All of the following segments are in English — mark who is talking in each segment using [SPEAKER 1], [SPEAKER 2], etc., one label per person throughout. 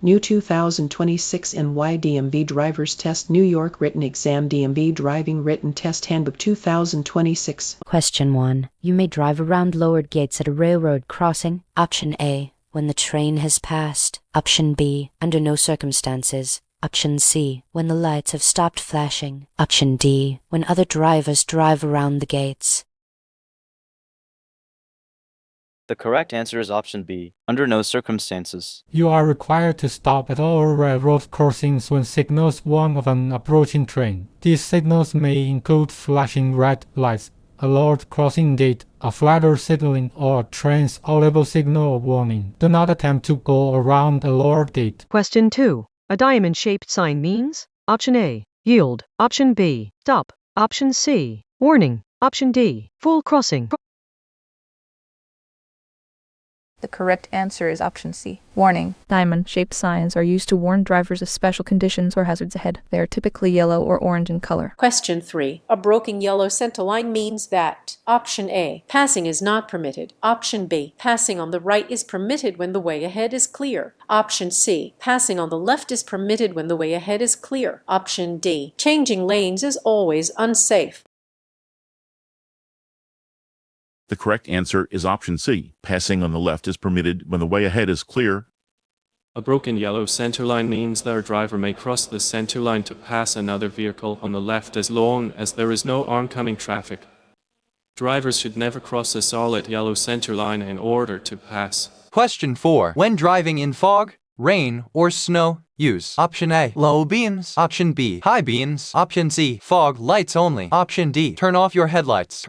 [SPEAKER 1] New 2026 NY DMV Drivers Test New York Written Exam DMV Driving Written Test Handbook 2026.
[SPEAKER 2] Question 1. You may drive around lowered gates at a railroad crossing. Option A. When the train has passed. Option B. Under no circumstances. Option C. When the lights have stopped flashing. Option D. When other drivers drive around the gates.
[SPEAKER 3] The correct answer is option B, under no circumstances.
[SPEAKER 4] You are required to stop at all railroad crossings when signals warn of an approaching train. These signals may include flashing red lights, a lowered crossing gate, a flatter signaling, or a train's audible signal warning. Do not attempt to go around a lowered gate.
[SPEAKER 5] Question 2. A diamond-shaped sign means? Option A. Yield. Option B. Stop. Option C. Warning. Option D. Full crossing.
[SPEAKER 6] The correct answer is option C, warning. Diamond-shaped signs are used to warn drivers of special conditions or hazards ahead. They are typically yellow or orange in color.
[SPEAKER 7] Question 3. A broken yellow centerline means that option A. Passing is not permitted. Option B. Passing on the right is permitted when the way ahead is clear. Option C. Passing on the left is permitted when the way ahead is clear. Option D. Changing lanes is always unsafe.
[SPEAKER 8] The correct answer is option C. Passing on the left is permitted when the way ahead is clear.
[SPEAKER 9] A broken yellow centerline means that a driver may cross the centerline to pass another vehicle on the left as long as there is no oncoming traffic. Drivers should never cross a solid yellow centerline in order to pass.
[SPEAKER 10] Question 4. When driving in fog, rain, or snow, use option A, low beams, option B, high beams, option C, fog lights only, option D, turn off your headlights.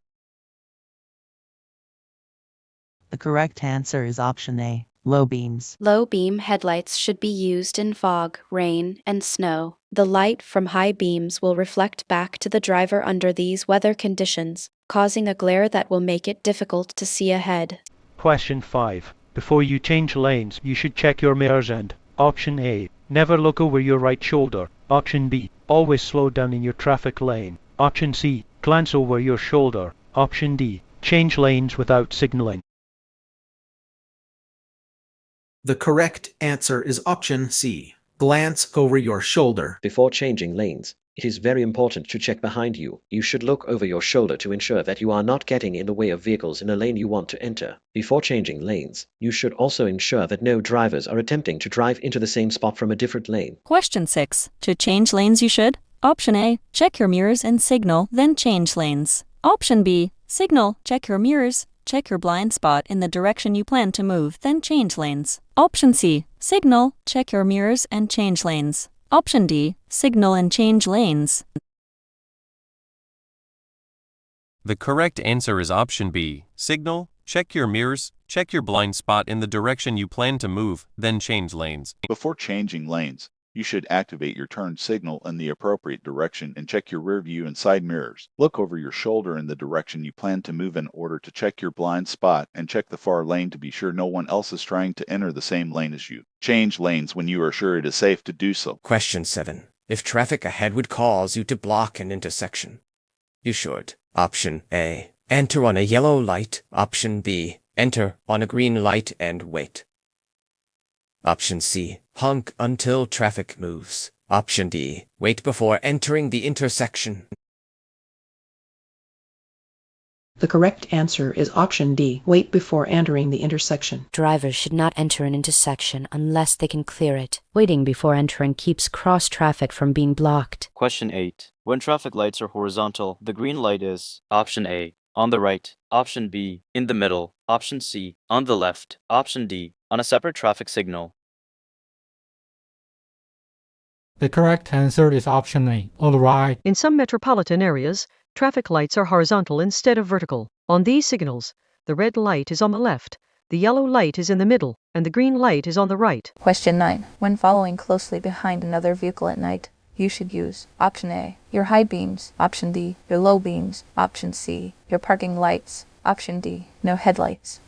[SPEAKER 11] The correct answer is option A, low beams.
[SPEAKER 12] Low beam headlights should be used in fog, rain, and snow. The light from high beams will reflect back to the driver under these weather conditions, causing a glare that will make it difficult to see ahead.
[SPEAKER 13] Question 5. Before you change lanes, you should check your mirrors and option A, never look over your right shoulder. Option B, always slow down in your traffic lane. Option C, glance over your shoulder. Option D, change lanes without signaling.
[SPEAKER 14] The correct answer is option C. Glance over your shoulder.
[SPEAKER 15] Before changing lanes, it is very important to check behind you. You should look over your shoulder to ensure that you are not getting in the way of vehicles in a lane you want to enter. Before changing lanes, you should also ensure that no drivers are attempting to drive into the same spot from a different lane.
[SPEAKER 16] Question 6. To change lanes you should. Option A. Check your mirrors and signal, then change lanes. Option B. Signal, check your mirrors, check your blind spot in the direction you plan to move, then change lanes. Option C. Signal, check your mirrors and change lanes. Option D. Signal and change lanes.
[SPEAKER 17] The correct answer is option B. Signal, check your mirrors, check your blind spot in the direction you plan to move, then change lanes.
[SPEAKER 8] Before changing lanes, you should activate your turn signal in the appropriate direction and check your rear view and side mirrors. Look over your shoulder in the direction you plan to move in order to check your blind spot and check the far lane to be sure no one else is trying to enter the same lane as you. Change lanes when you are sure it is safe to do so.
[SPEAKER 18] Question 7. If traffic ahead would cause you to block an intersection, you should. Option A. Enter on a yellow light. Option B. Enter on a green light and wait. Option C. Honk until traffic moves. Option D. Wait before entering the intersection.
[SPEAKER 1] The correct answer is option D, wait before entering the intersection.
[SPEAKER 2] Drivers should not enter an intersection unless they can clear it. Waiting before entering keeps cross traffic from being blocked.
[SPEAKER 3] Question 8. When traffic lights are horizontal, the green light is option A, on the right, option B, in the middle, option C, on the left, option D, on a separate traffic signal.
[SPEAKER 4] The correct answer is option A, on the right.
[SPEAKER 5] In some metropolitan areas, traffic lights are horizontal instead of vertical. On these signals, the red light is on the left, the yellow light is in the middle, and the green light is on the right.
[SPEAKER 6] Question 9. When following closely behind another vehicle at night, you should use option A, your high beams, option B, your low beams, option C, your parking lights, option D, no headlights.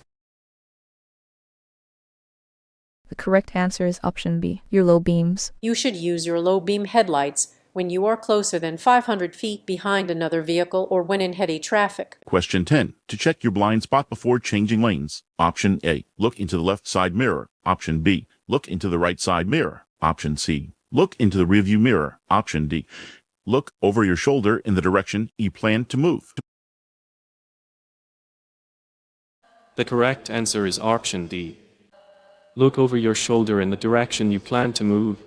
[SPEAKER 6] The correct answer is option B, your low beams.
[SPEAKER 7] You should use your low beam headlights when you are closer than 500 feet behind another vehicle or when in heavy traffic.
[SPEAKER 8] Question 10. To check your blind spot before changing lanes. Option A. Look into the left side mirror. Option B.
[SPEAKER 19] Look into the right side mirror. Option C. Look into the rearview mirror. Option D. Look over your shoulder in the direction you plan to move.
[SPEAKER 9] The correct answer is option D. Look over your shoulder in the direction you plan to move.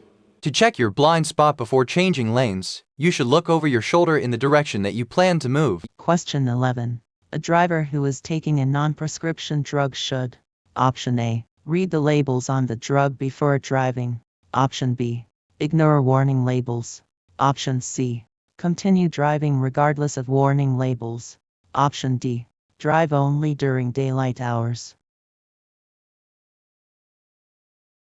[SPEAKER 10] To check your blind spot before changing lanes, you should look over your shoulder in the direction that you plan to move.
[SPEAKER 11] Question 11. A driver who is taking a non-prescription drug should: Option A. Read the labels on the drug before driving. Option B. Ignore warning labels. Option C. Continue driving regardless of warning labels. Option D. Drive only during daylight hours.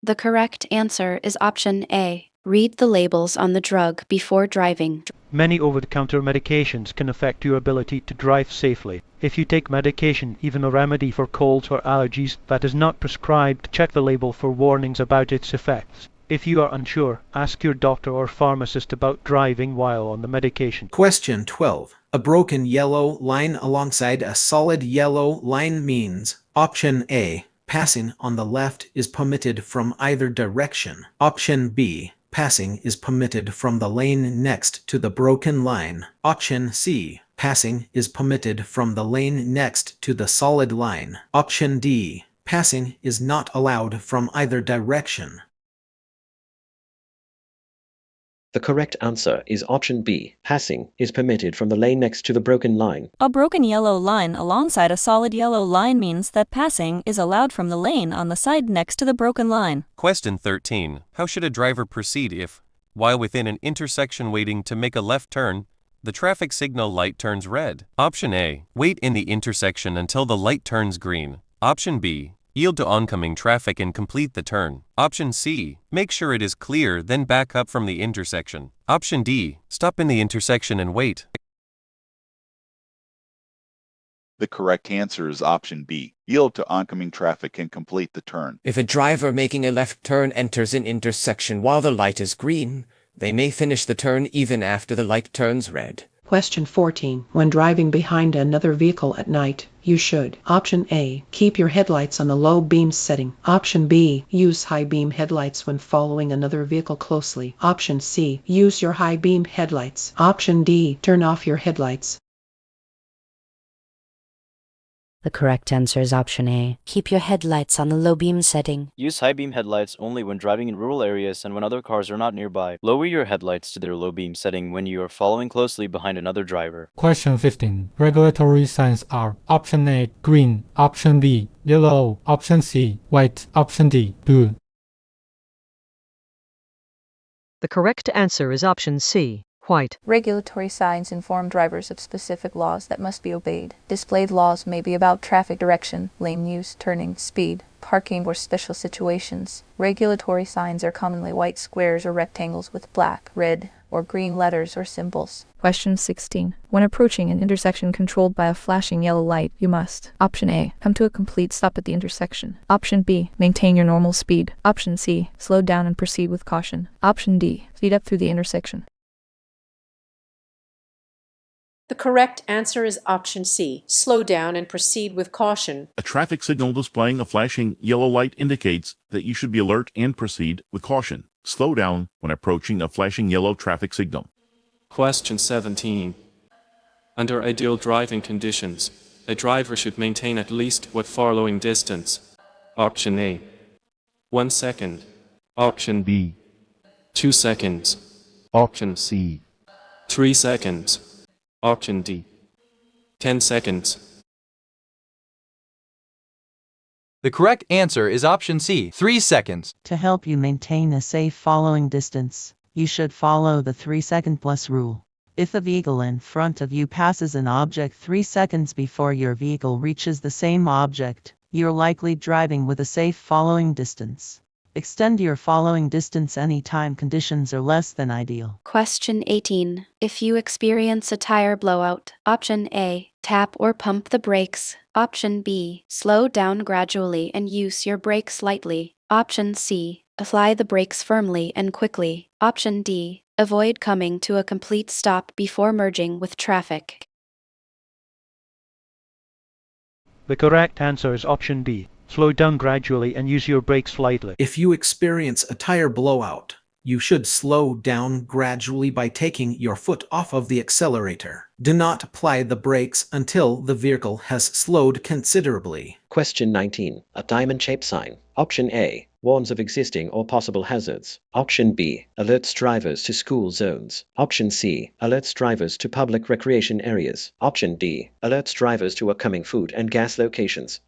[SPEAKER 12] The correct answer is option A. Read the labels on the drug before driving.
[SPEAKER 13] Many over-the-counter medications can affect your ability to drive safely. If you take medication, even a remedy for colds or allergies, that is not prescribed, check the label for warnings about its effects. If you are unsure, ask your doctor or pharmacist about driving while on the medication.
[SPEAKER 14] Question 12. A broken yellow line alongside a solid yellow line means: Option A. Passing on the left is permitted from either direction. Option B. Passing is permitted from the lane next to the broken line. Option C. Passing is permitted from the lane next to the solid line. Option D. Passing is not allowed from either direction.
[SPEAKER 15] The correct answer is option B. Passing is permitted from the lane next to the broken line.
[SPEAKER 16] A broken yellow line alongside a solid yellow line means that passing is allowed from the lane on the side next to the broken line.
[SPEAKER 17] Question 13. How should a driver proceed if, while within an intersection waiting to make a left turn, the traffic signal light turns red? Option A. Wait in the intersection until the light turns green. Option B. Yield to oncoming traffic and complete the turn. Option C. Make sure it is clear, then back up from the intersection. Option D. Stop in the intersection and wait.
[SPEAKER 8] The correct answer is option B. Yield to oncoming traffic and complete the turn.
[SPEAKER 18] If a driver making a left turn enters an intersection while the light is green, they may finish the turn even after the light turns red.
[SPEAKER 1] Question 14. When driving behind another vehicle at night, you should: Option A. Keep your headlights on the low beam setting. Option B. Use high beam headlights when following another vehicle closely. Option C. Use your high beam headlights. Option D. Turn off your headlights.
[SPEAKER 2] The correct answer is option A. Keep your headlights on the low beam setting.
[SPEAKER 3] Use high beam headlights only when driving in rural areas and when other cars are not nearby. Lower your headlights to their low beam setting when you are following closely behind another driver.
[SPEAKER 4] Question 15. Regulatory signs are: Option A, green. Option B, yellow. Option C, white. Option D, blue.
[SPEAKER 5] The correct answer is option C. White.
[SPEAKER 6] Regulatory signs inform drivers of specific laws that must be obeyed. Displayed laws may be about traffic direction, lane use, turning, speed, parking, or special situations. Regulatory signs are commonly white squares or rectangles with black, red, or green letters or symbols. Question 16. When approaching an intersection controlled by a flashing yellow light, you must: Option A. Come to a complete stop at the intersection. Option B. Maintain your normal speed. Option C. Slow down and proceed with caution. Option D. Speed up through the intersection.
[SPEAKER 7] The correct answer is option C. Slow down and proceed with caution.
[SPEAKER 19] A traffic signal displaying a flashing yellow light indicates that you should be alert and proceed with caution. Slow down when approaching a flashing yellow traffic signal.
[SPEAKER 9] Question 17. Under ideal driving conditions, a driver should maintain at least what following distance? Option A. 1 second. Option B. 2 seconds. Option C. 3 seconds. Option D. 10 seconds.
[SPEAKER 10] The correct answer is option C, 3 seconds.
[SPEAKER 11] To help you maintain a safe following distance, you should follow the 3-second plus rule. If the vehicle in front of you passes an object 3 seconds before your vehicle reaches the same object, you're likely driving with a safe following distance. Extend your following distance anytime conditions are less than ideal.
[SPEAKER 12] Question 18. If you experience a tire blowout, Option A. Tap or pump the brakes. Option B. Slow down gradually and use your brakes lightly. Option C. Apply the brakes firmly and quickly. Option D. Avoid coming to a complete stop before merging with traffic.
[SPEAKER 13] The correct answer is option D. slow down gradually and use your brakes lightly.
[SPEAKER 14] If you experience a tire blowout, you should slow down gradually by taking your foot off of the accelerator. Do not apply the brakes until the vehicle has slowed considerably.
[SPEAKER 15] Question 19. A diamond-shaped sign. Option A. Warns of existing or possible hazards. Option B. Alerts drivers to school zones. Option C. Alerts drivers to public recreation areas. Option D. Alerts drivers to upcoming food and gas locations.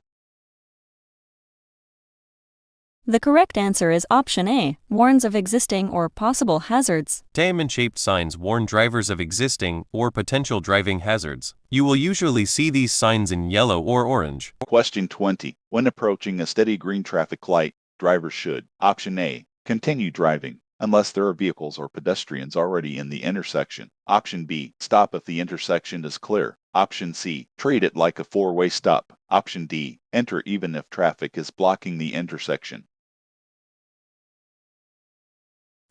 [SPEAKER 16] The correct answer is option A, warns of existing or possible hazards.
[SPEAKER 17] Diamond-shaped signs warn drivers of existing or potential driving hazards. You will usually see these signs in yellow or orange.
[SPEAKER 8] Question 20. When approaching a steady green traffic light, drivers should: Option A. Continue driving, unless there are vehicles or pedestrians already in the intersection. Option B. Stop if the intersection is clear. Option C. Treat it like a four-way stop. Option D. Enter even if traffic is blocking the intersection.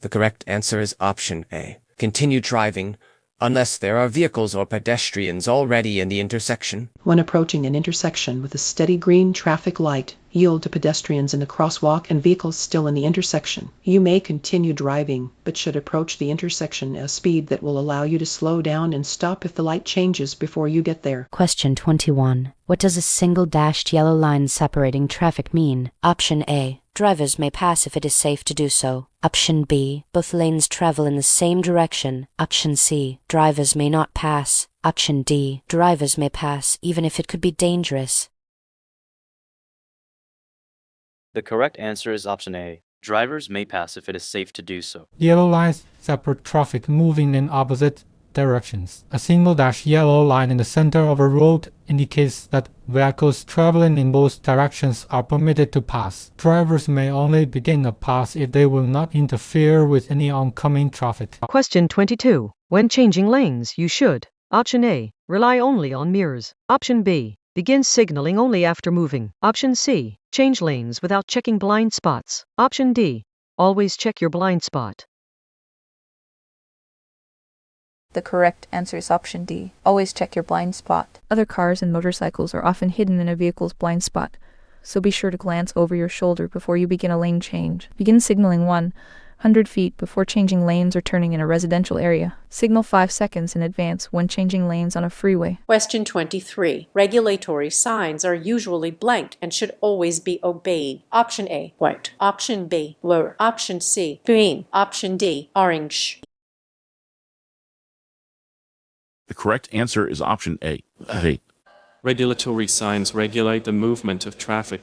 [SPEAKER 18] The correct answer is option A. Continue driving unless there are vehicles or pedestrians already in the intersection.
[SPEAKER 1] When approaching an intersection with a steady green traffic light, yield to pedestrians in the crosswalk and vehicles still in the intersection. You may continue driving, but should approach the intersection at a speed that will allow you to slow down and stop if the light changes before you get there.
[SPEAKER 2] Question 21. What does a single dashed yellow line separating traffic mean? Option A. Drivers may pass if it is safe to do so. Option B. Both lanes travel in the same direction. Option C. Drivers may not pass. Option D. Drivers may pass even if it could be dangerous.
[SPEAKER 3] The correct answer is option A. Drivers may pass if it is safe to do so.
[SPEAKER 4] Yellow lines separate traffic moving in opposite directions. A single dashed yellow line in the center of a road indicates that vehicles traveling in both directions are permitted to pass. Drivers may only begin a pass if they will not interfere with any oncoming traffic.
[SPEAKER 5] Question 22. When changing lanes, you should: Option A. Rely only on mirrors. Option B. Begin signaling only after moving. Option C. Change lanes without checking blind spots. Option D. Always check your blind spot.
[SPEAKER 6] The correct answer is option D. Always check your blind spot. Other cars and motorcycles are often hidden in a vehicle's blind spot, so be sure to glance over your shoulder before you begin a lane change. Begin signaling 100 feet before changing lanes or turning in a residential area. Signal 5 seconds in advance when changing lanes on a freeway.
[SPEAKER 7] Question 23. Regulatory signs are usually blank and should always be obeyed. Option A, white. Option B, blue. Option C, green. Option D, orange.
[SPEAKER 19] The correct answer is option A.
[SPEAKER 9] Regulatory signs regulate the movement of traffic.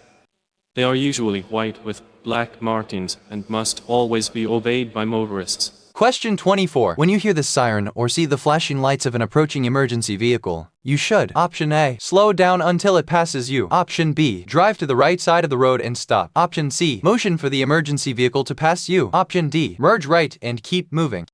[SPEAKER 9] They are usually white with black markings and must always be obeyed by motorists.
[SPEAKER 10] Question 24. When you hear the siren or see the flashing lights of an approaching emergency vehicle, you should: Option A. Slow down until it passes you. Option B. Drive to the right side of the road and stop. Option C. Motion for the emergency vehicle to pass you. Option D. Merge right and keep moving.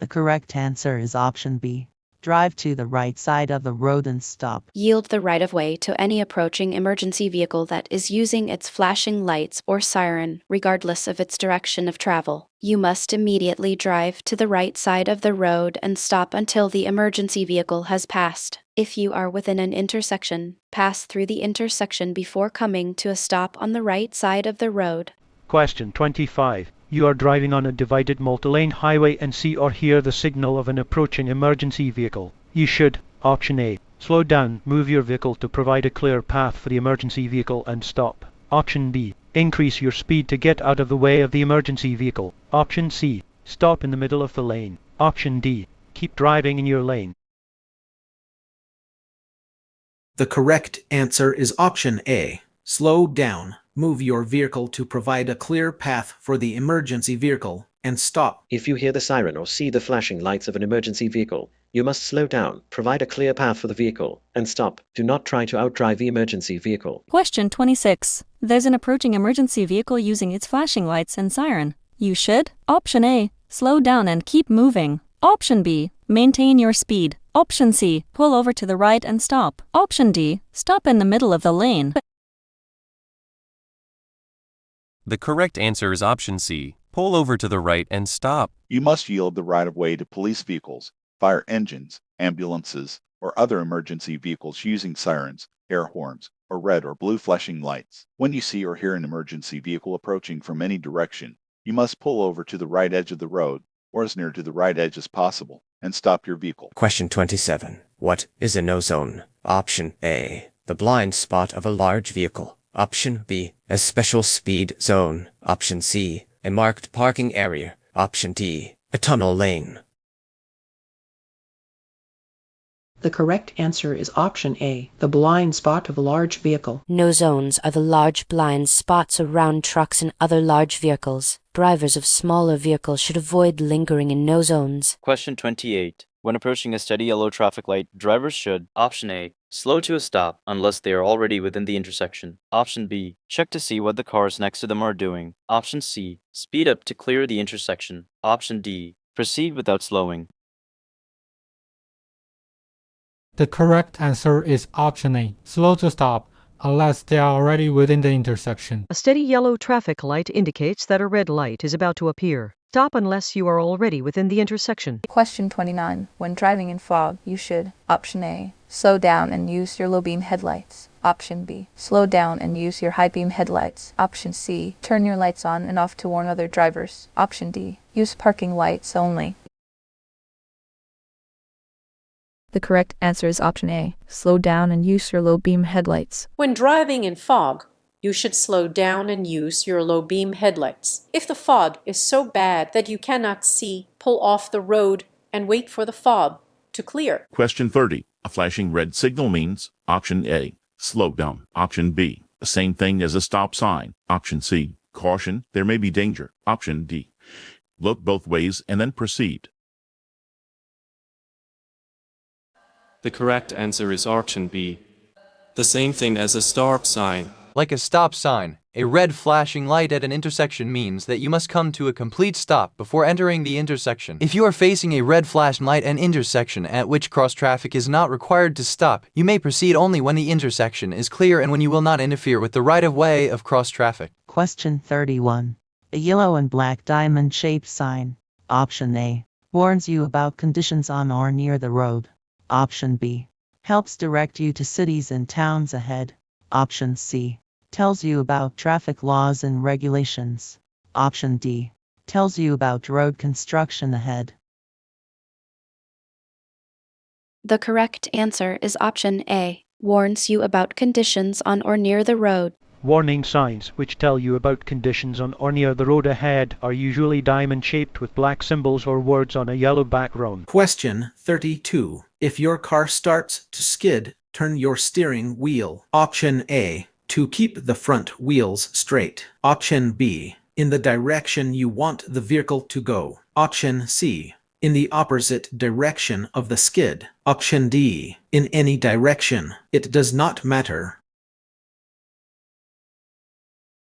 [SPEAKER 11] The correct answer is option B. Drive to the right side of the road and stop.
[SPEAKER 12] Yield the right-of-way to any approaching emergency vehicle that is using its flashing lights or siren, regardless of its direction of travel. You must immediately drive to the right side of the road and stop until the emergency vehicle has passed. If you are within an intersection, pass through the intersection before coming to a stop on the right side of the road.
[SPEAKER 13] Question 25. You are driving on a divided multi-lane highway and see or hear the signal of an approaching emergency vehicle. You should: Option A. Slow down, move your vehicle to provide a clear path for the emergency vehicle and stop. Option B. Increase your speed to get out of the way of the emergency vehicle. Option C. Stop in the middle of the lane. Option D. Keep driving in your lane.
[SPEAKER 14] The correct answer is option A. Slow down, move your vehicle to provide a clear path for the emergency vehicle, and stop.
[SPEAKER 15] If you hear the siren or see the flashing lights of an emergency vehicle, you must slow down, provide a clear path for the vehicle, and stop. Do not try to outdrive the emergency vehicle.
[SPEAKER 16] Question 26. There's an approaching emergency vehicle using its flashing lights and siren. You should: Option A. Slow down and keep moving. Option B. Maintain your speed. Option C. Pull over to the right and stop. Option D. Stop in the middle of the lane.
[SPEAKER 17] The correct answer is option C. Pull over to the right and stop.
[SPEAKER 8] You must yield the right-of-way to police vehicles, fire engines, ambulances, or other emergency vehicles using sirens, air horns, or red or blue flashing lights. When you see or hear an emergency vehicle approaching from any direction, you must pull over to the right edge of the road, or as near to the right edge as possible, and stop your vehicle.
[SPEAKER 18] Question 27. What is a no zone? Option A. The blind spot of a large vehicle. Option B. A special speed zone. Option C. A marked parking area. Option D. A tunnel lane.
[SPEAKER 1] The correct answer is option A, the blind spot of a large vehicle.
[SPEAKER 2] No zones are the large blind spots around trucks and other large vehicles. Drivers of smaller vehicles should avoid lingering in no zones.
[SPEAKER 3] Question 28. When approaching a steady yellow traffic light, drivers should: option A, slow to a stop unless they are already within the intersection. Option B, check to see what the cars next to them are doing. Option C, speed up to clear the intersection. Option D, proceed without slowing.
[SPEAKER 4] The correct answer is option A, slow to stop, unless they are already within the intersection.
[SPEAKER 5] A steady yellow traffic light indicates that a red light is about to appear. Stop unless you are already within the intersection.
[SPEAKER 6] Question 29. When driving in fog, you should: option A, slow down and use your low beam headlights. Option B, slow down and use your high beam headlights. Option C, turn your lights on and off to warn other drivers. Option D, use parking lights only. The correct answer is option A, slow down and use your low beam headlights.
[SPEAKER 7] When driving in fog, you should slow down and use your low beam headlights. If the fog is so bad that you cannot see, pull off the road and wait for the fog to clear.
[SPEAKER 19] Question 30. A flashing red signal means: option A, slow down. Option B, the same thing as a stop sign. Option C, caution, there may be danger. Option D, look both ways and then proceed.
[SPEAKER 9] The correct answer is option B. The same thing as a stop sign.
[SPEAKER 10] Like a stop sign, a red flashing light at an intersection means that you must come to a complete stop before entering the intersection. If you are facing a red flashing light at an intersection at which cross traffic is not required to stop, you may proceed only when the intersection is clear and when you will not interfere with the right-of-way of cross traffic.
[SPEAKER 11] Question 31. A yellow and black diamond-shaped sign, option A, warns you about conditions on or near the road. Option B, helps direct you to cities and towns ahead. Option C, tells you about traffic laws and regulations. Option D, tells you about road construction ahead.
[SPEAKER 12] The correct answer is option A, warns you about conditions on or near the road.
[SPEAKER 13] Warning signs, which tell you about conditions on or near the road ahead, are usually diamond-shaped with black symbols or words on a yellow background.
[SPEAKER 14] Question 32. If your car starts to skid, turn your steering wheel. Option A, to keep the front wheels straight. Option B, in the direction you want the vehicle to go. Option C, in the opposite direction of the skid. Option D, in any direction. It does not matter.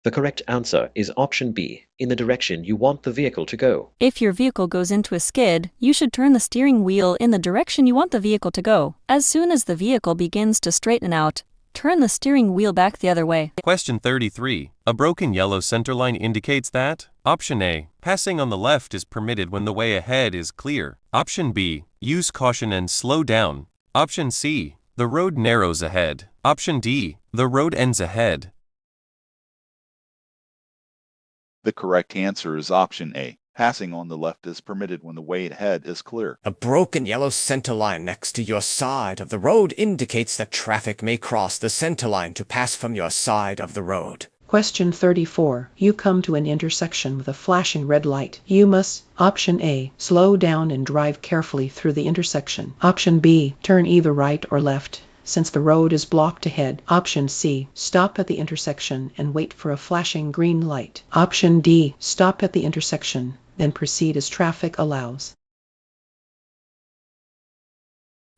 [SPEAKER 15] The correct answer is option B, in the direction you want the vehicle to go.
[SPEAKER 16] If your vehicle goes into a skid, you should turn the steering wheel in the direction you want the vehicle to go. As soon as the vehicle begins to straighten out, turn the steering wheel back the other way.
[SPEAKER 17] Question 33. A broken yellow centerline indicates that: option A, passing on the left is permitted when the way ahead is clear. Option B, use caution and slow down. Option C, the road narrows ahead. Option D, the road ends ahead.
[SPEAKER 8] The correct answer is option A. Passing on the left is permitted when the way ahead is clear.
[SPEAKER 18] A broken yellow center line next to your side of the road indicates that traffic may cross the center line to pass from your side of the road.
[SPEAKER 1] Question 34. You come to an intersection with a flashing red light. You must: option A, slow down and drive carefully through the intersection. Option B, turn either right or left, since the road is blocked ahead. Option C, stop at the intersection and wait for a flashing green light. Option D, stop at the intersection, then proceed as traffic allows.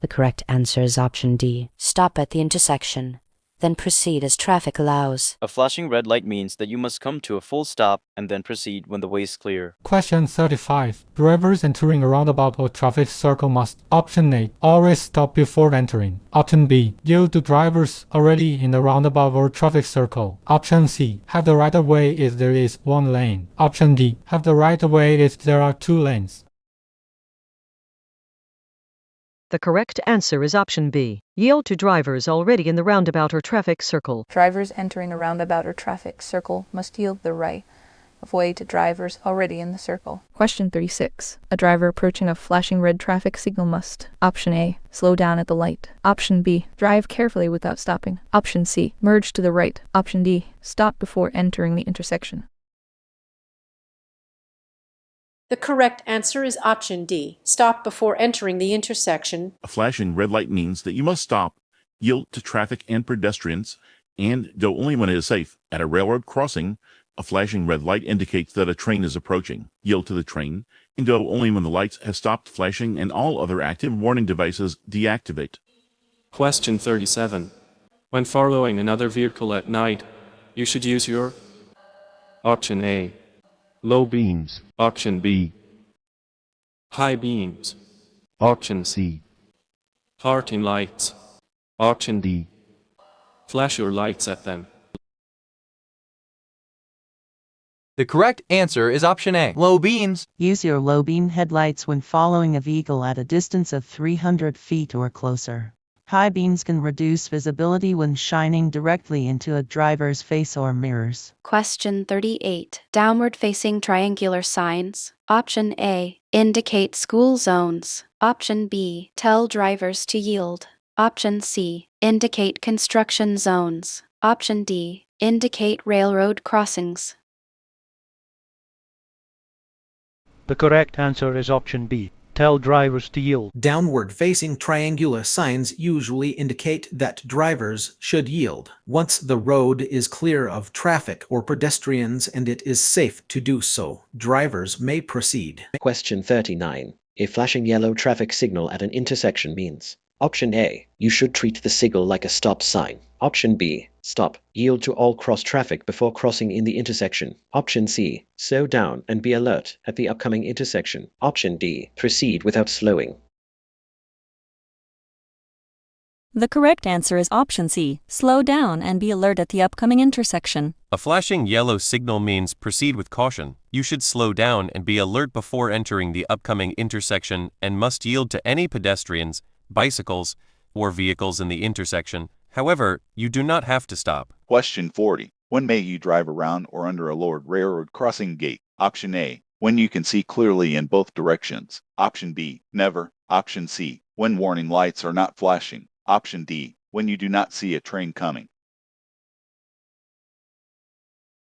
[SPEAKER 2] The correct answer is option D, stop at the intersection, then proceed as traffic allows.
[SPEAKER 3] A flashing red light means that you must come to a full stop and then proceed when the way is clear.
[SPEAKER 4] Question 35. Drivers entering a roundabout or traffic circle must: option A, always stop before entering. Option B, yield to drivers already in the roundabout or traffic circle. Option C, have the right of way if there is one lane. Option D, have the right of way if there are two lanes.
[SPEAKER 5] The correct answer is option B. Yield to drivers already in the roundabout or traffic circle.
[SPEAKER 6] Drivers entering a roundabout or traffic circle must yield the right of way to drivers already in the circle.
[SPEAKER 20] Question 36. A driver approaching a flashing red traffic signal must: Option A, slow down at the light. Option B, drive carefully without stopping. Option C, merge to the right. Option D, stop before entering the intersection.
[SPEAKER 7] The correct answer is option D, stop before entering the intersection.
[SPEAKER 19] A flashing red light means that you must stop, yield to traffic and pedestrians, and go only when it is safe. At a railroad crossing, a flashing red light indicates that a train is approaching. Yield to the train, and go only when the lights have stopped flashing and all other active warning devices deactivate.
[SPEAKER 9] Question 37. When following another vehicle at night, you should use your Option A, low beams. Option B, high beams. Option C, parking lights. Option D, flash your lights at them.
[SPEAKER 10] The correct answer is option A, low beams.
[SPEAKER 11] Use your low beam headlights when following a vehicle at a distance of 300 feet or closer. High beams can reduce visibility when shining directly into a driver's face or mirrors.
[SPEAKER 12] Question 38. Downward-facing triangular signs. Option A, indicate school zones. Option B, tell drivers to yield. Option C, indicate construction zones. Option D, indicate railroad crossings.
[SPEAKER 13] The correct answer is option B. Tell drivers to yield.
[SPEAKER 14] Downward-facing triangular signs usually indicate that drivers should yield once the road is clear of traffic or pedestrians and it is safe to do so. Drivers may proceed.
[SPEAKER 15] Question 39. A flashing yellow traffic signal at an intersection means: Option A, you should treat the signal like a stop sign. Option B, stop, yield to all cross traffic before crossing in the intersection. Option C, slow down and be alert at the upcoming intersection. Option D, proceed without slowing.
[SPEAKER 16] The correct answer is option C, slow down and be alert at the upcoming intersection.
[SPEAKER 17] A flashing yellow signal means proceed with caution. You should slow down and be alert before entering the upcoming intersection and must yield to any pedestrians, bicycles, or vehicles in the intersection. However, you do not have to stop.
[SPEAKER 8] Question 40. When may you drive around or under a lowered railroad crossing gate? Option A, when you can see clearly in both directions. Option B, never. Option C, when warning lights are not flashing. Option D, when you do not see a train coming.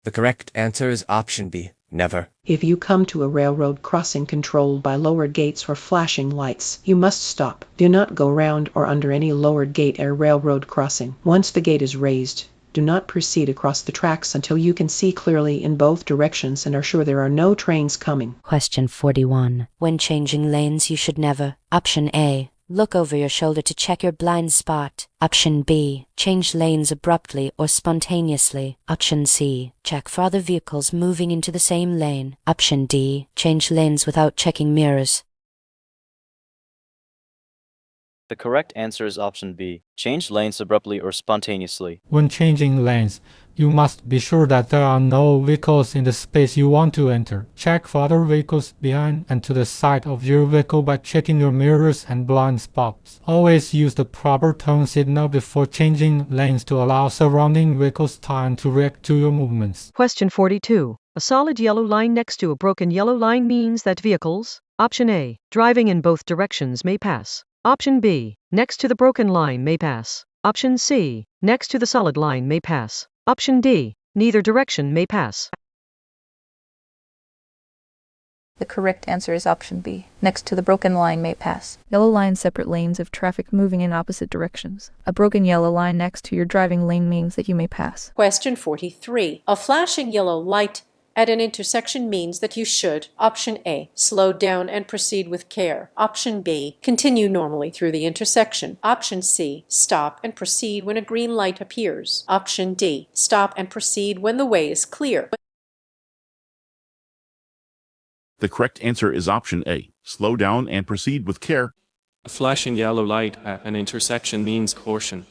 [SPEAKER 18] The correct answer is option B, never.
[SPEAKER 1] If you come to a railroad crossing controlled by lowered gates or flashing lights, you must stop. Do not go around or under any lowered gate or railroad crossing. Once the gate is raised, do not proceed across the tracks until you can see clearly in both directions and are sure there are no trains coming.
[SPEAKER 2] Question 41. When changing lanes, you should never: Option A, look over your shoulder to check your blind spot. Option B, change lanes abruptly or spontaneously. Option C, check for other vehicles moving into the same lane. Option D, change lanes without checking mirrors.
[SPEAKER 3] The correct answer is option B, change lanes abruptly or spontaneously.
[SPEAKER 4] When changing lanes, you must be sure that there are no vehicles in the space you want to enter. Check for other vehicles behind and to the side of your vehicle by checking your mirrors and blind spots. Always use the proper turn signal before changing lanes to allow surrounding vehicles time to react to your movements.
[SPEAKER 5] Question 42. A solid yellow line next to a broken yellow line means that vehicles: Option A, driving in both directions may pass. Option B, next to the broken line may pass. Option C, next to the solid line may pass. Option D, neither direction may pass.
[SPEAKER 6] The correct answer is option B, next to the broken line may pass.
[SPEAKER 20] Yellow lines separate lanes of traffic moving in opposite directions. A broken yellow line next to your driving lane means that you may pass.
[SPEAKER 7] Question 43. A flashing yellow light at an intersection means that you should: Option A, slow down and proceed with care. Option B, continue normally through the intersection. Option C, stop and proceed when a green light appears. Option D, stop and proceed when the way is clear.
[SPEAKER 19] The correct answer is option A, slow down and proceed with care.
[SPEAKER 9] A flashing yellow light at an intersection means caution.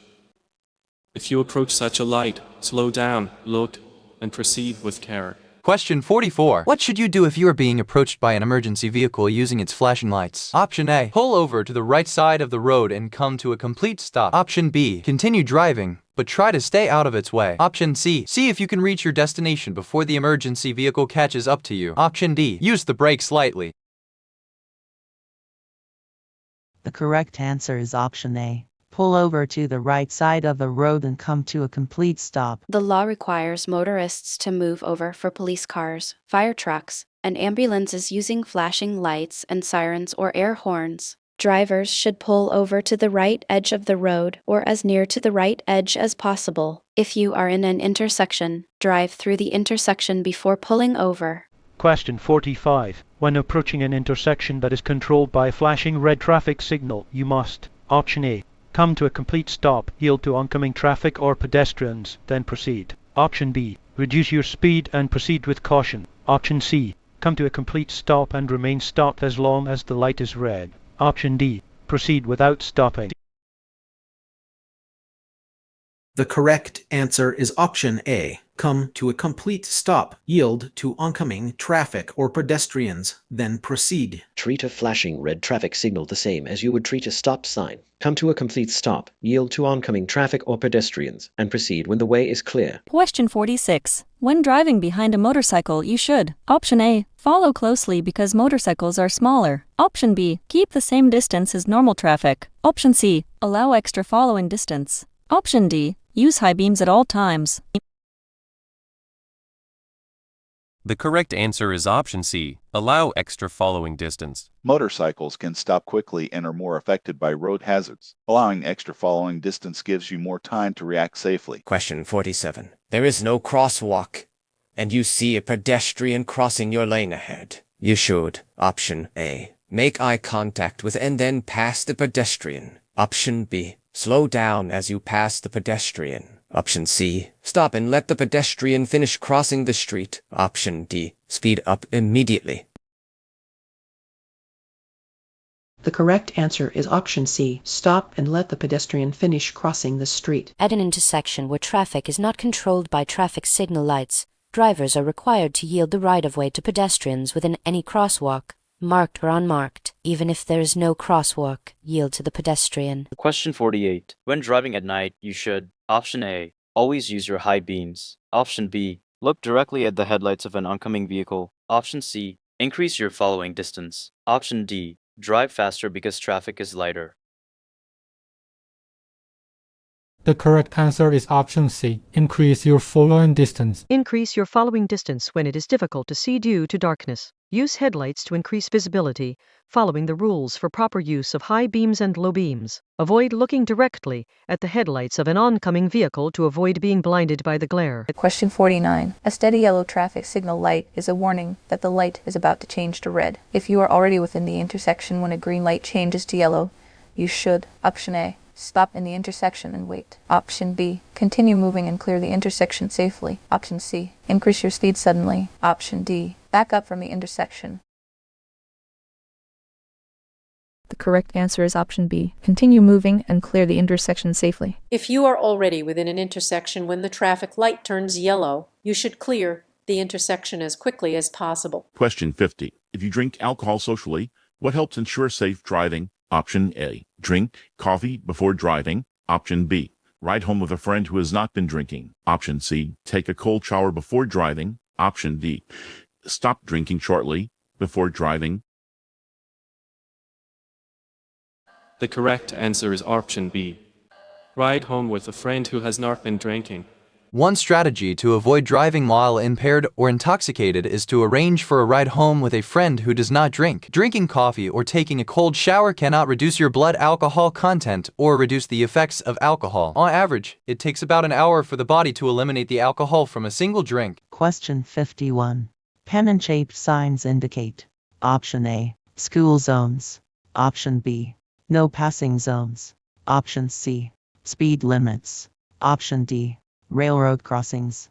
[SPEAKER 9] If you approach such a light, slow down, look, and proceed with care.
[SPEAKER 10] Question 44. What should you do if you are being approached by an emergency vehicle using its flashing lights? Option A. Pull over to the right side of the road and come to a complete stop. Option B. Continue driving, but try to stay out of its way. Option C. See if you can reach your destination before the emergency vehicle catches up to you. Option D. Use the brakes lightly.
[SPEAKER 11] The correct answer is option A. Pull over to the right side of the road and come to a complete stop.
[SPEAKER 12] The law requires motorists to move over for police cars, fire trucks, and ambulances using flashing lights and sirens or air horns. Drivers should pull over to the right edge of the road or as near to the right edge as possible. If you are in an intersection, drive through the intersection before pulling over.
[SPEAKER 13] Question 45. When approaching an intersection that is controlled by a flashing red traffic signal, you must: Option A. Come to a complete stop, yield to oncoming traffic or pedestrians, then proceed. Option B. Reduce your speed and proceed with caution. Option C. Come to a complete stop and remain stopped as long as the light is red. Option D. Proceed without stopping.
[SPEAKER 14] The correct answer is option A. Come to a complete stop, yield to oncoming traffic or pedestrians, then proceed.
[SPEAKER 15] Treat a flashing red traffic signal the same as you would treat a stop sign. Come to a complete stop, yield to oncoming traffic or pedestrians, and proceed when the way is clear.
[SPEAKER 16] Question 46. When driving behind a motorcycle, you should: Option A. Follow closely because motorcycles are smaller. Option B. Keep the same distance as normal traffic. Option C. Allow extra following distance. Option D. Use high beams at all times.
[SPEAKER 17] The correct answer is option C. Allow extra following distance.
[SPEAKER 8] Motorcycles can stop quickly and are more affected by road hazards. Allowing extra following distance gives you more time to react safely.
[SPEAKER 18] Question 47. There is no crosswalk, and you see a pedestrian crossing your lane ahead. You should: Option A. Make eye contact with and then pass the pedestrian. Option B. Slow down as you pass the pedestrian. Option C. Stop and let the pedestrian finish crossing the street. Option D. Speed up immediately.
[SPEAKER 1] The correct answer is option C. Stop and let the pedestrian finish crossing the street.
[SPEAKER 2] At an intersection where traffic is not controlled by traffic signal lights, drivers are required to yield the right-of-way to pedestrians within any crosswalk, marked or unmarked. Even if there is no crosswalk, yield to the pedestrian.
[SPEAKER 3] Question 48. When driving at night, you should: Option A. Always use your high beams. Option B. Look directly at the headlights of an oncoming vehicle. Option C. Increase your following distance. Option D. Drive faster because traffic is lighter.
[SPEAKER 4] The correct answer is option C. Increase your following distance.
[SPEAKER 5] Increase your following distance when it is difficult to see due to darkness. Use headlights to increase visibility, following the rules for proper use of high beams and low beams. Avoid looking directly at the headlights of an oncoming vehicle to avoid being blinded by the glare.
[SPEAKER 6] Question 49. A steady yellow traffic signal light is a warning that the light is about to change to red. If you are already within the intersection when a green light changes to yellow, you should: Option A. Stop in the intersection and wait. Option B. Continue moving and clear the intersection safely. Option C. Increase your speed suddenly. Option D. Back up from the intersection.
[SPEAKER 20] The correct answer is option B. Continue moving and clear the intersection safely.
[SPEAKER 7] If you are already within an intersection when the traffic light turns yellow, you should clear the intersection as quickly as possible.
[SPEAKER 19] Question 50. If you drink alcohol socially, what helps ensure safe driving? Option A. Drink coffee before driving. Option B. Ride home with a friend who has not been drinking. Option C. Take a cold shower before driving. Option D. Stop drinking shortly before driving.
[SPEAKER 9] The correct answer is option B. Ride home with a friend who has not been drinking.
[SPEAKER 10] One strategy to avoid driving while impaired or intoxicated is to arrange for a ride home with a friend who does not drink. Drinking coffee or taking a cold shower cannot reduce your blood alcohol content or reduce the effects of alcohol. On average, it takes about an hour for the body to eliminate the alcohol from a single drink.
[SPEAKER 11] Question 51. Pen and shaped signs indicate: Option A. School zones. Option B. No passing zones. Option C. Speed limits. Option D. Railroad crossings.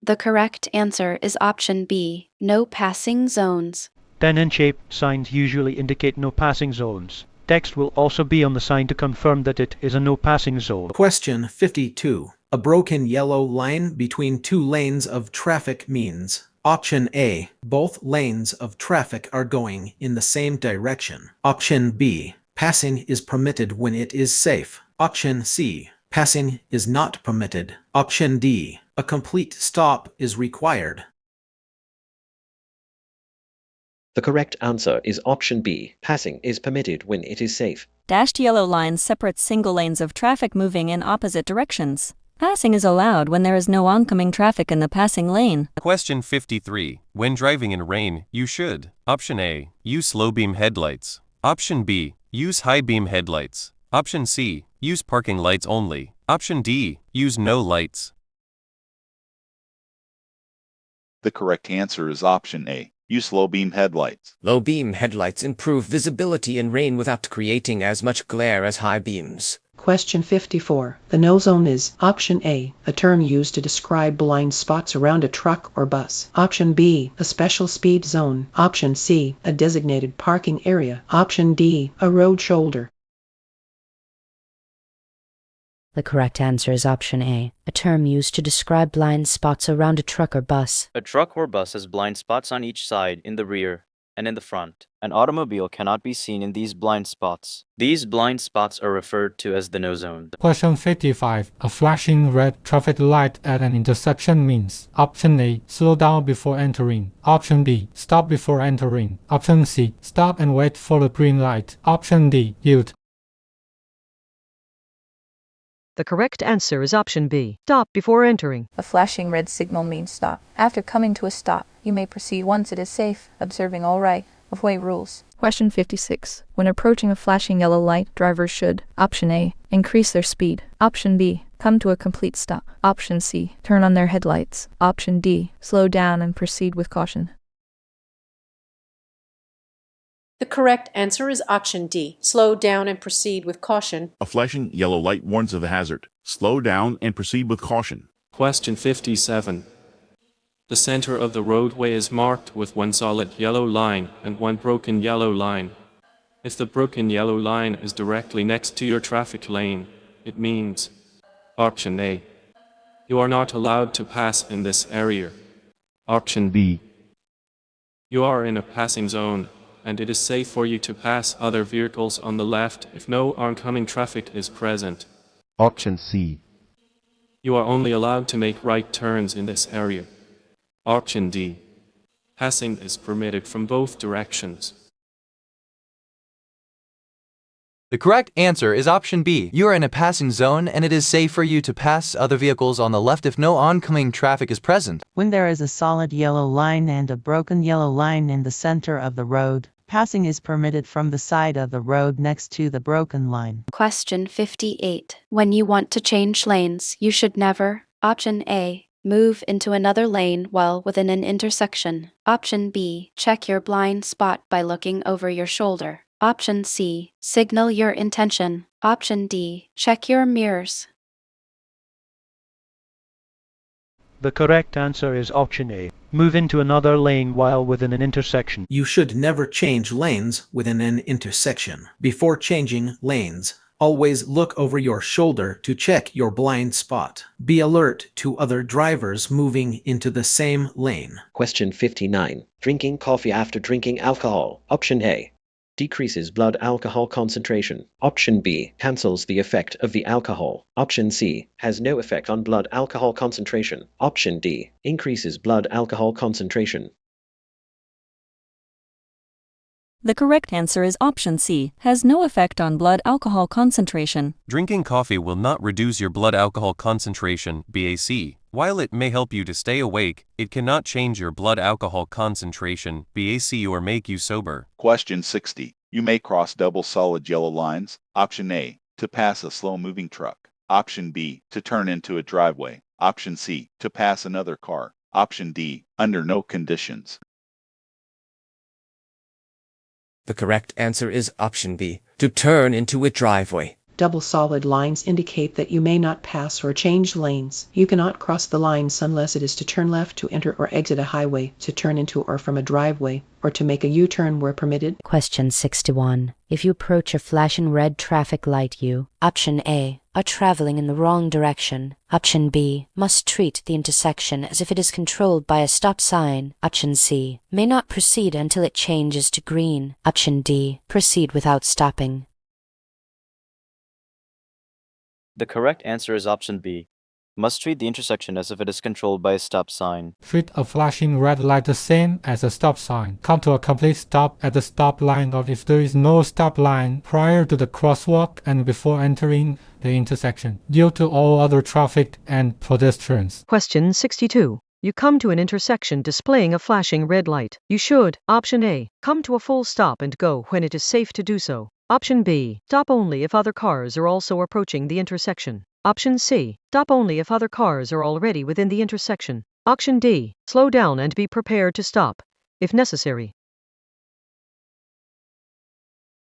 [SPEAKER 12] The correct answer is option B. No passing zones.
[SPEAKER 13] Pen and shaped signs usually indicate no passing zones. Text will also be on the sign to confirm that it is a no passing zone.
[SPEAKER 14] Question 52. A broken yellow line between two lanes of traffic means option A, both lanes of traffic are going in the same direction. Option B, passing is permitted when it is safe. Option C, passing is not permitted. Option D, a complete stop is required.
[SPEAKER 15] The correct answer is option B. Passing is permitted when it is safe.
[SPEAKER 16] Dashed yellow lines separate single lanes of traffic moving in opposite directions. Passing is allowed when there is no oncoming traffic in the passing lane.
[SPEAKER 17] Question 53. When driving in rain, you should. Option A. Use low beam headlights. Option B. Use high beam headlights. Option C. Use parking lights only. Option D. Use no lights.
[SPEAKER 8] The correct answer is option A. Use low beam headlights.
[SPEAKER 18] Low beam headlights improve visibility in rain without creating as much glare as high beams.
[SPEAKER 1] Question 54. The no zone is option A, a term used to describe blind spots around a truck or bus. Option B, a special speed zone. Option C, a designated parking area. Option D, a road shoulder.
[SPEAKER 2] The correct answer is option A, a term used to describe blind spots around a truck or bus.
[SPEAKER 3] A truck or bus has blind spots on each side, in the rear, and in the front. An automobile cannot be seen in these blind spots. These blind spots are referred to as the no zone.
[SPEAKER 4] Question 55. A flashing red traffic light at an intersection means option A, slow down before entering. Option B, stop before entering. Option C, stop and wait for the green light. Option D, yield.
[SPEAKER 5] The correct answer is option B. Stop before entering.
[SPEAKER 6] A flashing red signal means stop. After coming to a stop, you may proceed once it is safe, observing all right-of-way rules.
[SPEAKER 20] Question 56. When approaching a flashing yellow light, drivers should option A, increase their speed. Option B, come to a complete stop. Option C, turn on their headlights. Option D, slow down and proceed with caution.
[SPEAKER 7] The correct answer is option D. Slow down and proceed with caution.
[SPEAKER 19] A flashing yellow light warns of a hazard. Slow down and proceed with caution.
[SPEAKER 9] Question 57. The center of the roadway is marked with one solid yellow line and one broken yellow line. If the broken yellow line is directly next to your traffic lane, it means option A, you are not allowed to pass in this area. Option B, you are in a passing zone, and it is safe for you to pass other vehicles on the left if no oncoming traffic is present.
[SPEAKER 21] Option C,
[SPEAKER 9] you are only allowed to make right turns in this area. Option D, passing is permitted from both directions.
[SPEAKER 10] The correct answer is option B. You are in a passing zone and it is safe for you to pass other vehicles on the left if no oncoming traffic is present.
[SPEAKER 11] When there is a solid yellow line and a broken yellow line in the center of the road, passing is permitted from the side of the road next to the broken line.
[SPEAKER 12] Question 58. When you want to change lanes, you should never, option A, move into another lane while within an intersection. Option B, check your blind spot by looking over your shoulder. Option C, signal your intention. Option D, check your mirrors.
[SPEAKER 13] The correct answer is option A. Move into another lane while within an intersection.
[SPEAKER 14] You should never change lanes within an intersection. Before changing lanes, always look over your shoulder to check your blind spot. Be alert to other drivers moving into the same lane.
[SPEAKER 15] Question 59. Drinking coffee after drinking alcohol. Option A, decreases blood alcohol concentration. Option B, cancels the effect of the alcohol. Option C, has no effect on blood alcohol concentration. Option D, increases blood alcohol concentration.
[SPEAKER 16] The correct answer is option C, has no effect on blood alcohol concentration.
[SPEAKER 17] Drinking coffee will not reduce your blood alcohol concentration, BAC. While it may help you to stay awake, it cannot change your blood alcohol concentration, BAC, or make you sober.
[SPEAKER 8] Question 60. You may cross double solid yellow lines. Option A, to pass a slow-moving truck. Option B, to turn into a driveway. Option C, to pass another car. Option D, under no conditions.
[SPEAKER 18] The correct answer is option B, to turn into a driveway.
[SPEAKER 1] Double solid lines indicate that you may not pass or change lanes. You cannot cross the lines unless it is to turn left to enter or exit a highway, to turn into or from a driveway, or to make a U-turn where permitted.
[SPEAKER 2] Question 61. If you approach a flashing red traffic light, you, option A, are traveling in the wrong direction. Option B, must treat the intersection as if it is controlled by a stop sign. Option C, may not proceed until it changes to green. Option D, proceed without stopping.
[SPEAKER 3] The correct answer is option B. Must treat the intersection as if it is controlled by a stop sign.
[SPEAKER 4] Treat a flashing red light the same as a stop sign. Come to a complete stop at the stop line or if there is no stop line prior to the crosswalk and before entering the intersection, due to all other traffic and pedestrians.
[SPEAKER 5] Question 62. You come to an intersection displaying a flashing red light. You should, option A, come to a full stop and go when it is safe to do so. Option B, stop only if other cars are also approaching the intersection. Option C, stop only if other cars are already within the intersection. Option D, slow down and be prepared to stop, if necessary.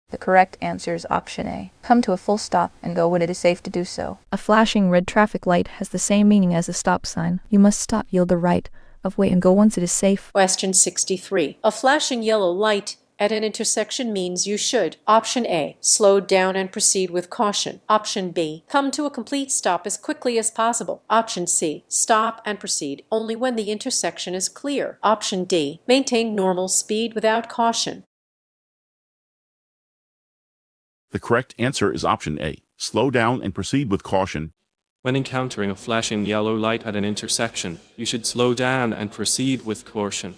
[SPEAKER 6] The correct answer is option A. Come to a full stop and go when it is safe to do so.
[SPEAKER 20] A flashing red traffic light has the same meaning as a stop sign. You must stop, yield the right of way, and go once it is safe.
[SPEAKER 7] Question 63. A flashing yellow light at an intersection means you should. Option A, slow down and proceed with caution. Option B, come to a complete stop as quickly as possible. Option C, stop and proceed only when the intersection is clear. Option D, maintain normal speed without caution.
[SPEAKER 19] The correct answer is option A. Slow down and proceed with caution.
[SPEAKER 9] When encountering a flashing yellow light at an intersection, you should slow down and proceed with caution.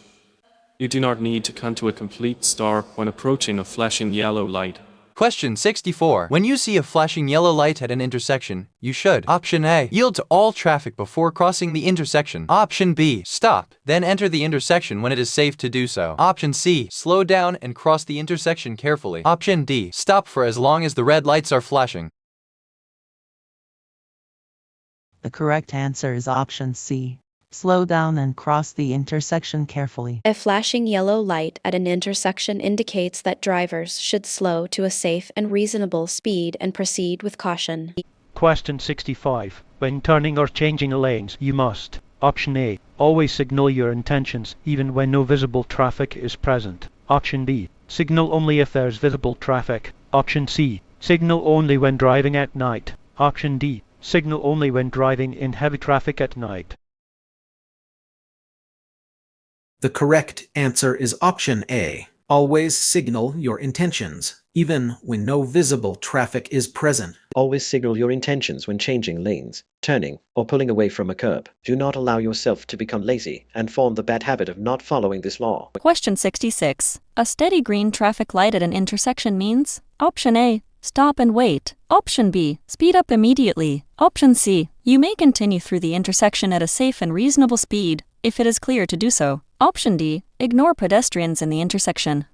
[SPEAKER 9] You do not need to come to a complete stop when approaching a flashing yellow light.
[SPEAKER 10] Question 64. When you see a flashing yellow light at an intersection, you should: option A, yield to all traffic before crossing the intersection. Option B, stop, then enter the intersection when it is safe to do so. Option C, slow down and cross the intersection carefully. Option D, stop for as long as the red lights are flashing.
[SPEAKER 11] The correct answer is option C. Slow down and cross the intersection carefully.
[SPEAKER 12] A flashing yellow light at an intersection indicates that drivers should slow to a safe and reasonable speed and proceed with caution.
[SPEAKER 13] Question 65. When turning or changing lanes, you must: option A, always signal your intentions even when no visible traffic is present. Option B, signal only if there's visible traffic. Option C, signal only when driving at night. Option D, signal only when driving in heavy traffic at night.
[SPEAKER 14] The correct answer is option A. Always signal your intentions, even when no visible traffic is present.
[SPEAKER 15] Always signal your intentions when changing lanes, turning, or pulling away from a curb. Do not allow yourself to become lazy and form the bad habit of not following this law.
[SPEAKER 16] Question 66. A steady green traffic light at an intersection means: option A, stop and wait. Option B, speed up immediately. Option C, you may continue through the intersection at a safe and reasonable speed if it is clear to do so. Option D, ignore pedestrians in the intersection.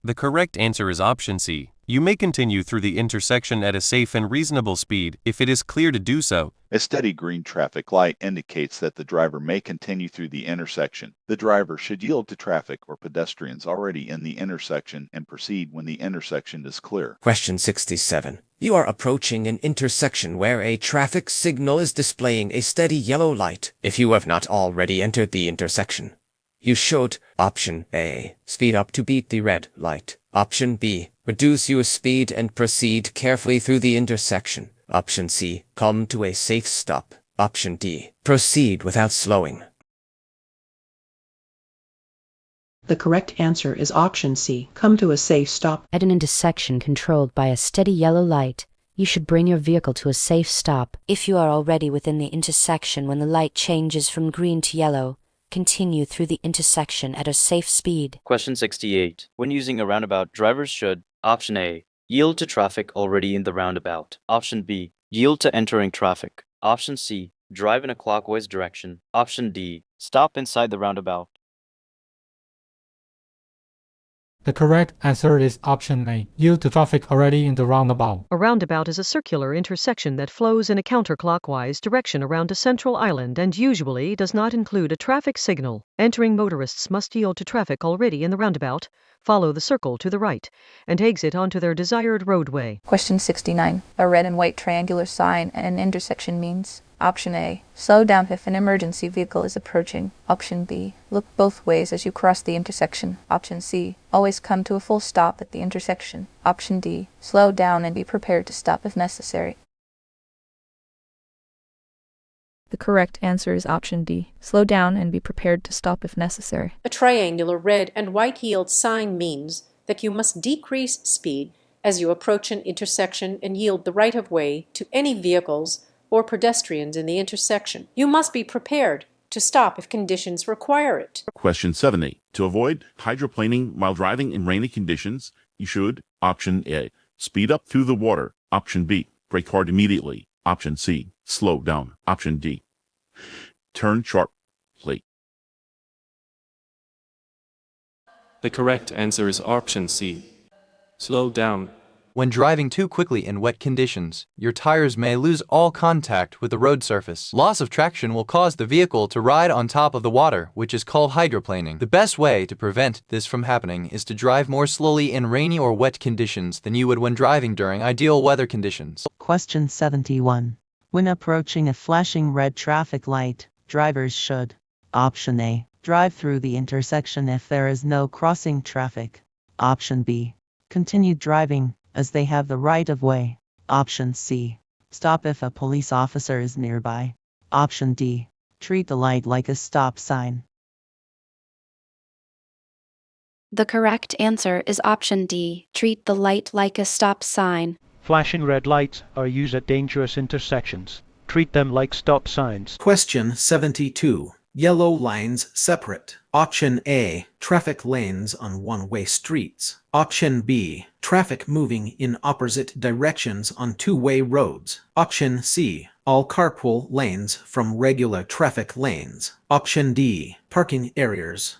[SPEAKER 17] The correct answer is option C. You may continue through the intersection at a safe and reasonable speed if it is clear to do so.
[SPEAKER 8] A steady green traffic light indicates that the driver may continue through the intersection. The driver should yield to traffic or pedestrians already in the intersection and proceed when the intersection is clear.
[SPEAKER 18] Question 67. You are approaching an intersection where a traffic signal is displaying a steady yellow light. If you have not already entered the intersection, you should: option A, speed up to beat the red light. Option B, reduce your speed and proceed carefully through the intersection. Option C, come to a safe stop. Option D, proceed without slowing.
[SPEAKER 1] The correct answer is option C. Come to a safe stop.
[SPEAKER 2] At an intersection controlled by a steady yellow light, you should bring your vehicle to a safe stop. If you are already within the intersection when the light changes from green to yellow, continue through the intersection at a safe speed.
[SPEAKER 3] Question 68. When using a roundabout, drivers should: option A, yield to traffic already in the roundabout. Option B, yield to entering traffic. Option C, drive in a clockwise direction. Option D, stop inside the roundabout.
[SPEAKER 4] The correct answer is option A. Yield to traffic already in the roundabout.
[SPEAKER 5] A roundabout is a circular intersection that flows in a counterclockwise direction around a central island and usually does not include a traffic signal. Entering motorists must yield to traffic already in the roundabout, follow the circle to the right, and exit onto their desired roadway.
[SPEAKER 6] Question 69. A red and white triangular sign at an intersection means Option A. Slow down if an emergency vehicle is approaching. Option B. Look both ways as you cross the intersection. Option C. Always come to a full stop at the intersection. Option D. Slow down and be prepared to stop if necessary.
[SPEAKER 20] The correct answer is option D. Slow down and be prepared to stop if necessary.
[SPEAKER 7] A triangular red and white yield sign means that you must decrease speed as you approach an intersection and yield the right of way to any vehicles or pedestrians in the intersection. You must be prepared to stop if conditions require it.
[SPEAKER 19] Question 70. To avoid hydroplaning while driving in rainy conditions, you should, option A, speed up through the water. Option B, brake hard immediately. Option C, slow down. Option D, turn sharply.
[SPEAKER 9] The correct answer is option C. Slow down.
[SPEAKER 10] When driving too quickly in wet conditions, your tires may lose all contact with the road surface. Loss of traction will cause the vehicle to ride on top of the water, which is called hydroplaning. The best way to prevent this from happening is to drive more slowly in rainy or wet conditions than you would when driving during ideal weather conditions.
[SPEAKER 11] Question 71. When approaching a flashing red traffic light, drivers should: Option A, drive through the intersection if there is no crossing traffic. Option B, continue driving as they have the right of way. Option C, stop if a police officer is nearby. Option D, treat the light like a stop sign.
[SPEAKER 12] The correct answer is option D. Treat the light like a stop sign.
[SPEAKER 13] Flashing red lights are used at dangerous intersections. Treat them like stop signs.
[SPEAKER 14] Question 72. Yellow lines separate. Option A, traffic lanes on one-way streets. Option B, traffic moving in opposite directions on two-way roads. Option C, all carpool lanes from regular traffic lanes. Option D, parking areas.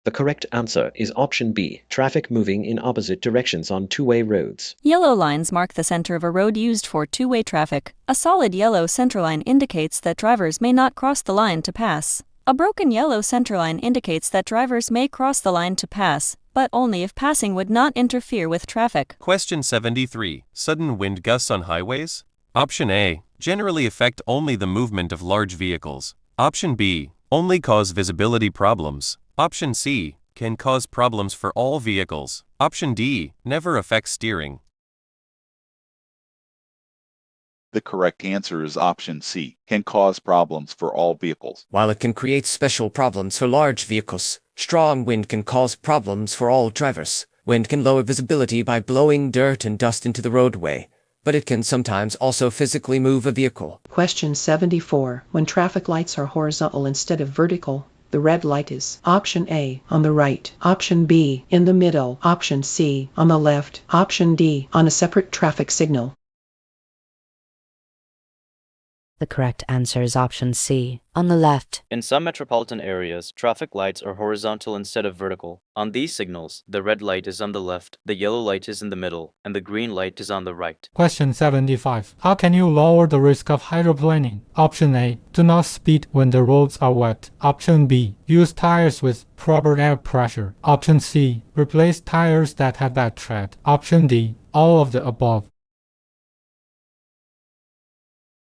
[SPEAKER 15] The correct answer is option B, traffic moving in opposite directions on two-way roads.
[SPEAKER 16] Yellow lines mark the center of a road used for two-way traffic. A solid yellow centerline indicates that drivers may not cross the line to pass. A broken yellow centerline indicates that drivers may cross the line to pass, but only if passing would not interfere with traffic.
[SPEAKER 17] Question 73. Sudden wind gusts on highways? Option A, generally affect only the movement of large vehicles. Option B, only cause visibility problems. Option C, can cause problems for all vehicles. Option D, never affects steering.
[SPEAKER 8] The correct answer is option C, can cause problems for all vehicles.
[SPEAKER 18] While it can create special problems for large vehicles, strong wind can cause problems for all drivers. Wind can lower visibility by blowing dirt and dust into the roadway, but it can sometimes also physically move a vehicle.
[SPEAKER 1] Question 74. When traffic lights are horizontal instead of vertical, the red light is: Option A, on the right. Option B, in the middle. Option C, on the left. Option D, on a separate traffic signal.
[SPEAKER 2] The correct answer is option C, on the left.
[SPEAKER 3] In some metropolitan areas, traffic lights are horizontal instead of vertical. On these signals, the red light is on the left, the yellow light is in the middle, and the green light is on the right.
[SPEAKER 4] Question 75. How can you lower the risk of hydroplaning? Option A, do not speed when the roads are wet. Option B, use tires with proper air pressure. Option C, replace tires that have bad tread. Option D, all of the above.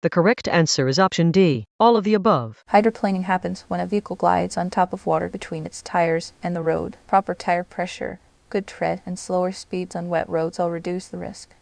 [SPEAKER 5] The correct answer is option D, all of the above.
[SPEAKER 6] Hydroplaning happens when a vehicle glides on top of water between its tires and the road. Proper tire pressure, good tread, and slower speeds on wet roads all reduce the risk.